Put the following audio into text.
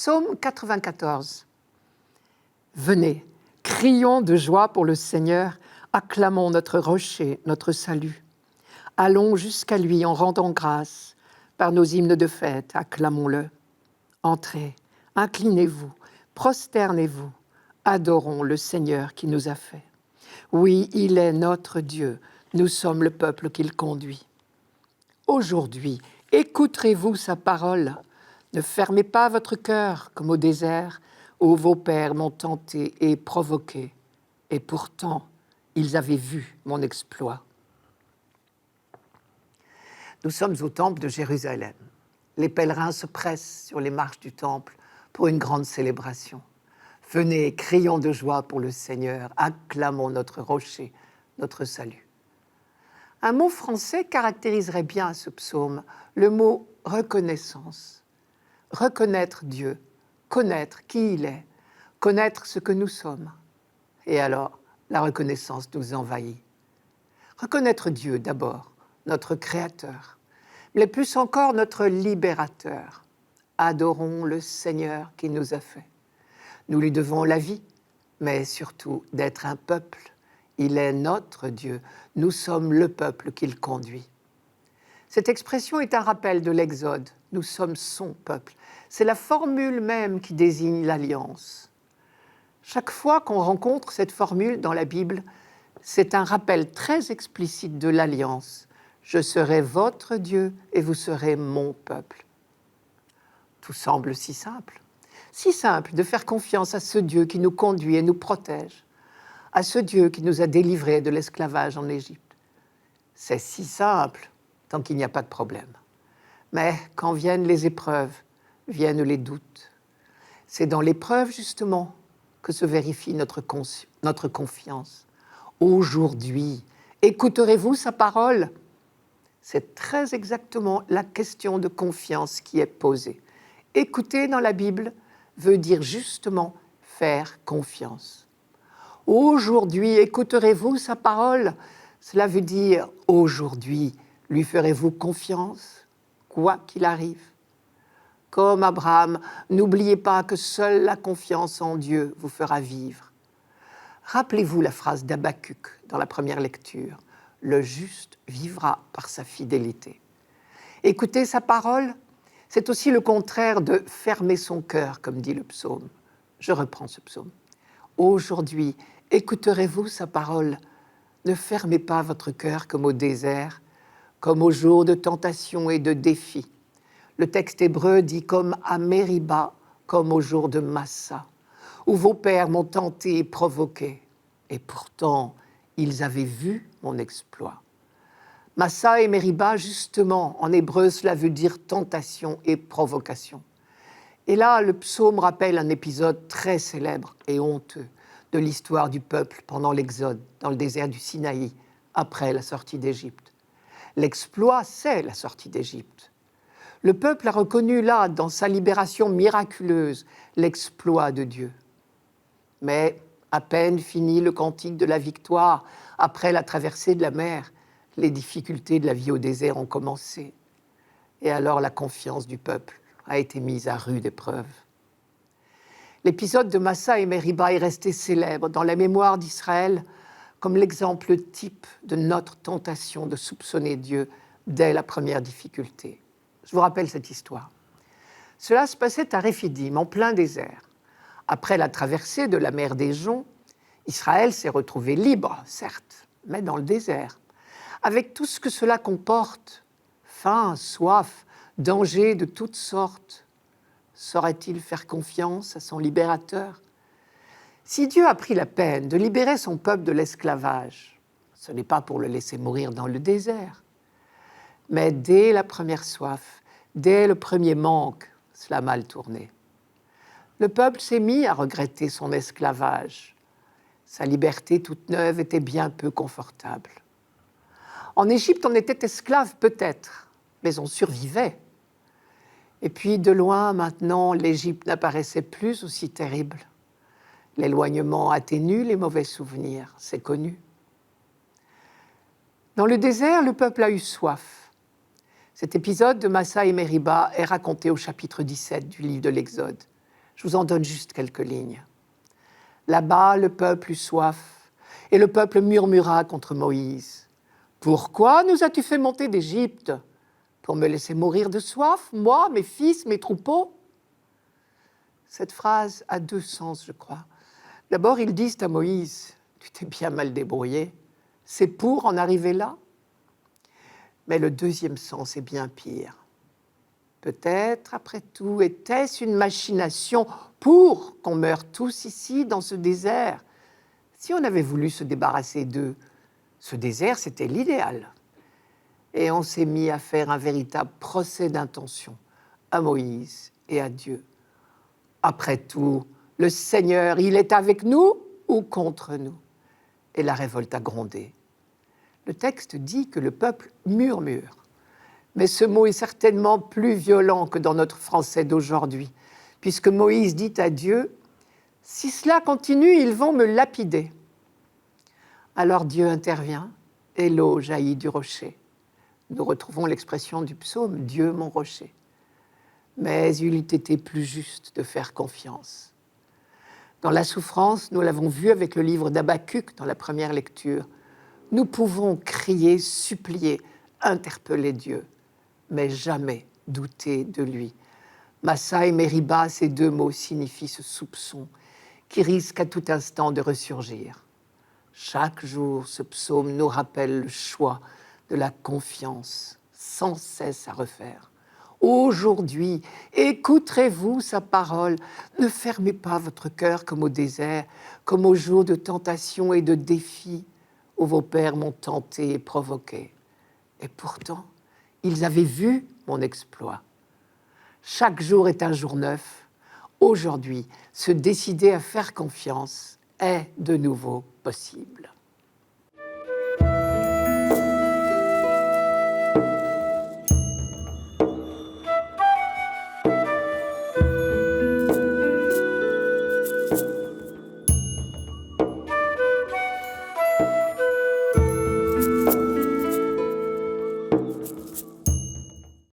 Psaume 94. Venez, crions de joie pour le Seigneur, acclamons notre rocher, notre salut. Allons jusqu'à lui en rendant grâce, par nos hymnes de fête, acclamons-le. Entrez, inclinez-vous, prosternez-vous, adorons le Seigneur qui nous a fait. Oui, il est notre Dieu, nous sommes le peuple qu'il conduit. Aujourd'hui, écouterez-vous sa parole. Ne fermez pas votre cœur comme au désert, où vos pères m'ont tenté et provoqué. Et pourtant, ils avaient vu mon exploit. Nous sommes au temple de Jérusalem. Les pèlerins se pressent sur les marches du temple pour une grande célébration. Venez, crions de joie pour le Seigneur, acclamons notre rocher, notre salut. Un mot français caractériserait bien ce psaume, le mot reconnaissance. Reconnaître Dieu, connaître qui il est, connaître ce que nous sommes. Et alors, la reconnaissance nous envahit. Reconnaître Dieu d'abord, notre Créateur, mais plus encore notre Libérateur. Adorons le Seigneur qui nous a fait. Nous lui devons la vie, mais surtout d'être un peuple. Il est notre Dieu, nous sommes le peuple qu'il conduit. Cette expression est un rappel de l'Exode, nous sommes son peuple. C'est la formule même qui désigne l'alliance. Chaque fois qu'on rencontre cette formule dans la Bible, c'est un rappel très explicite de l'alliance. Je serai votre Dieu et vous serez mon peuple. Tout semble si simple de faire confiance à ce Dieu qui nous conduit et nous protège, à ce Dieu qui nous a délivrés de l'esclavage en Égypte. C'est si simple tant qu'il n'y a pas de problème. Mais quand viennent les épreuves, viennent les doutes. C'est dans l'épreuve, justement, que se vérifie notre confiance. Aujourd'hui, écouterez-vous sa parole ? C'est très exactement la question de confiance qui est posée. Écouter dans la Bible veut dire justement faire confiance. Aujourd'hui, écouterez-vous sa parole ? Cela veut dire aujourd'hui, lui ferez-vous confiance, quoi qu'il arrive ? Comme Abraham, n'oubliez pas que seule la confiance en Dieu vous fera vivre. Rappelez-vous la phrase d'Habacuc dans la première lecture. Le juste vivra par sa fidélité. Écouter sa parole, c'est aussi le contraire de fermer son cœur, comme dit le psaume. Je reprends ce psaume. Aujourd'hui, écouterez-vous sa parole ? Ne fermez pas votre cœur comme au désert, comme au jour de tentation et de défi. Le texte hébreu dit comme à Mériba, comme au jour de Massa, où vos pères m'ont tenté et provoqué. Et pourtant, ils avaient vu mon exploit. Massa et Mériba, justement, en hébreu, cela veut dire tentation et provocation. Et là, le psaume rappelle un épisode très célèbre et honteux de l'histoire du peuple pendant l'Exode, dans le désert du Sinaï, après la sortie d'Égypte. L'exploit, c'est la sortie d'Égypte. Le peuple a reconnu là, dans sa libération miraculeuse, l'exploit de Dieu. Mais à peine fini le cantique de la victoire, après la traversée de la mer, les difficultés de la vie au désert ont commencé. Et alors la confiance du peuple a été mise à rude épreuve. L'épisode de Massa et Mériba est resté célèbre dans la mémoire d'Israël comme l'exemple type de notre tentation de soupçonner Dieu dès la première difficulté. Je vous rappelle cette histoire. Cela se passait à Réphidim, en plein désert. Après la traversée de la mer des Joncs, Israël s'est retrouvé libre, certes, mais dans le désert, avec tout ce que cela comporte, faim, soif, danger de toutes sortes. Saurait-il faire confiance à son libérateur ? Si Dieu a pris la peine de libérer son peuple de l'esclavage, ce n'est pas pour le laisser mourir dans le désert. Mais dès la première soif, dès le premier manque, cela a mal tourné. Le peuple s'est mis à regretter son esclavage. Sa liberté toute neuve était bien peu confortable. En Égypte, on était esclave peut-être, mais on survivait. Et puis de loin, maintenant, l'Égypte n'apparaissait plus aussi terrible. L'éloignement atténue les mauvais souvenirs, c'est connu. Dans le désert, le peuple a eu soif. Cet épisode de Massa et Mériba est raconté au chapitre 17 du livre de l'Exode. Je vous en donne juste quelques lignes. Là-bas, le peuple eut soif, et le peuple murmura contre Moïse. « Pourquoi nous as-tu fait monter d'Égypte? Pour me laisser mourir de soif, moi, mes fils, mes troupeaux ?» Cette phrase a deux sens, je crois. D'abord, ils disent à Moïse, « Tu t'es bien mal débrouillé, c'est pour en arriver là ?» Mais le deuxième sens est bien pire. Peut-être, après tout, était-ce une machination pour qu'on meure tous ici, dans ce désert? Si on avait voulu se débarrasser d'eux, ce désert, c'était l'idéal. Et on s'est mis à faire un véritable procès d'intention à Moïse et à Dieu. Après tout, le Seigneur, il est avec nous ou contre nous? Et la révolte a grondé. Le texte dit que le peuple murmure. Mais ce mot est certainement plus violent que dans notre français d'aujourd'hui, puisque Moïse dit à Dieu, « Si cela continue, ils vont me lapider. » Alors Dieu intervient et l'eau jaillit du rocher. Nous retrouvons l'expression du psaume « Dieu mon rocher ». Mais il eût été plus juste de faire confiance. Dans la souffrance, nous l'avons vu avec le livre d'Habacuc dans la première lecture, nous pouvons crier, supplier, interpeller Dieu, mais jamais douter de lui. Massa et Mériba, ces deux mots signifient ce soupçon qui risque à tout instant de ressurgir. Chaque jour, ce psaume nous rappelle le choix de la confiance, sans cesse à refaire. Aujourd'hui, écouterez-vous sa parole. Ne fermez pas votre cœur comme au désert, comme aux jours de tentation et de défi où vos pères m'ont tenté et provoqué. Et pourtant, ils avaient vu mon exploit. Chaque jour est un jour neuf. Aujourd'hui, se décider à faire confiance est de nouveau possible.